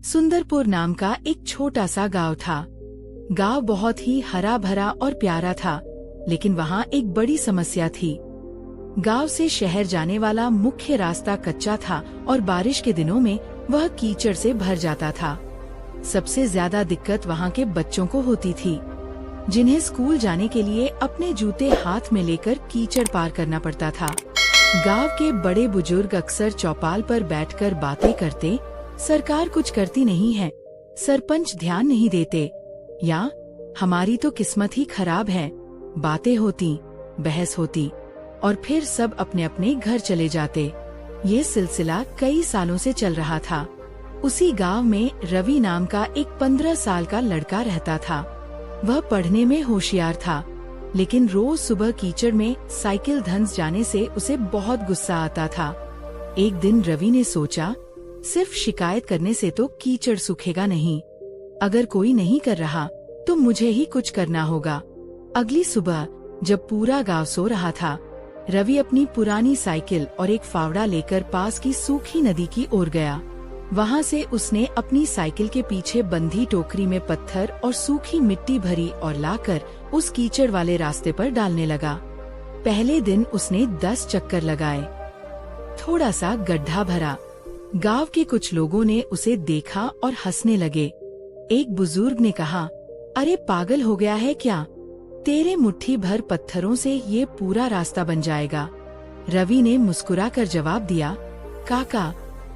सुंदरपुर नाम का एक छोटा सा गांव था। गांव बहुत ही हरा भरा और प्यारा था, लेकिन वहाँ एक बड़ी समस्या थी। गांव से शहर जाने वाला मुख्य रास्ता कच्चा था और बारिश के दिनों में वह कीचड़ से भर जाता था। सबसे ज्यादा दिक्कत वहाँ के बच्चों को होती थी, जिन्हें स्कूल जाने के लिए अपने जूते हाथ में लेकर कीचड़ पार करना पड़ता था। गांव के बड़े बुजुर्ग अक्सर चौपाल पर बैठकर बातें करते, सरकार कुछ करती नहीं है, सरपंच ध्यान नहीं देते, या हमारी तो किस्मत ही खराब है। बातें होती, बहस होती और फिर सब अपने अपने घर चले जाते। ये सिलसिला कई सालों से चल रहा था। उसी गांव में रवि नाम का एक 15 साल का लड़का रहता था। वह पढ़ने में होशियार था, लेकिन रोज सुबह कीचड़ में साइकिल धंस जाने से उसे बहुत गुस्सा आता था। एक दिन रवि ने सोचा, सिर्फ शिकायत करने से तो कीचड़ सूखेगा नहीं। अगर कोई नहीं कर रहा तो मुझे ही कुछ करना होगा। अगली सुबह जब पूरा गांव सो रहा था, रवि अपनी पुरानी साइकिल और एक फावड़ा लेकर पास की सूखी नदी की ओर गया। वहाँ से उसने अपनी साइकिल के पीछे बंधी टोकरी में पत्थर और सूखी मिट्टी भरी और लाकर उस कीचड़ वाले रास्ते पर डालने लगा। पहले दिन उसने 10 चक्कर लगाए, थोड़ा सा गड्ढा भरा। गांव के कुछ लोगों ने उसे देखा और हंसने लगे। एक बुजुर्ग ने कहा, अरे पागल हो गया है क्या? तेरे मुट्ठी भर पत्थरों से ये पूरा रास्ता बन जाएगा। रवि ने मुस्कुराकर जवाब दिया, काका,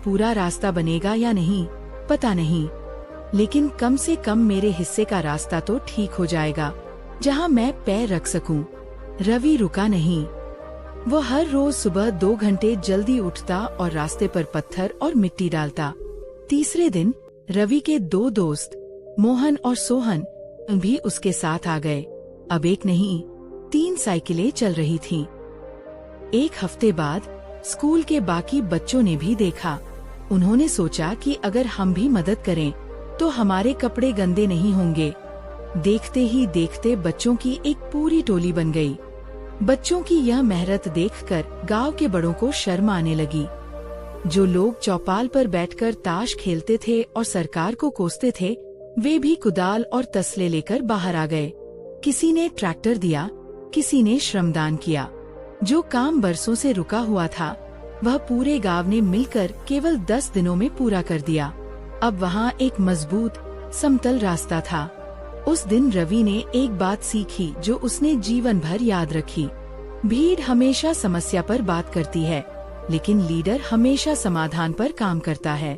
पूरा रास्ता बनेगा या नहीं पता नहीं, लेकिन कम से कम मेरे हिस्से का रास्ता तो ठीक हो जाएगा, जहाँ मैं पैर रख सकूं। रवि रुका नहीं। वो हर रोज सुबह 2 घंटे जल्दी उठता और रास्ते पर पत्थर और मिट्टी डालता। तीसरे दिन रवि के 2 दोस्त मोहन और सोहन भी उसके साथ आ गए। अब एक नहीं, 3 साइकिलें चल रही थीं। एक हफ्ते बाद स्कूल के बाकी बच्चों ने भी देखा। उन्होंने सोचा कि अगर हम भी मदद करें तो हमारे कपड़े गंदे नहीं होंगे। देखते ही देखते बच्चों की एक पूरी टोली बन गई। बच्चों की यह मेहनत देखकर गांव के बड़ों को शर्म आने लगी। जो लोग चौपाल पर बैठकर ताश खेलते थे और सरकार को कोसते थे, वे भी कुदाल और तसले लेकर बाहर आ गए। किसी ने ट्रैक्टर दिया, किसी ने श्रमदान किया। जो काम बरसों से रुका हुआ था, वह पूरे गांव ने मिलकर केवल 10 दिनों में पूरा कर दिया। अब वहाँ एक मजबूत समतल रास्ता था। उस दिन रवि ने एक बात सीखी जो उसने जीवन भर याद रखी। भीड़ हमेशा समस्या पर बात करती है, लेकिन लीडर हमेशा समाधान पर काम करता है।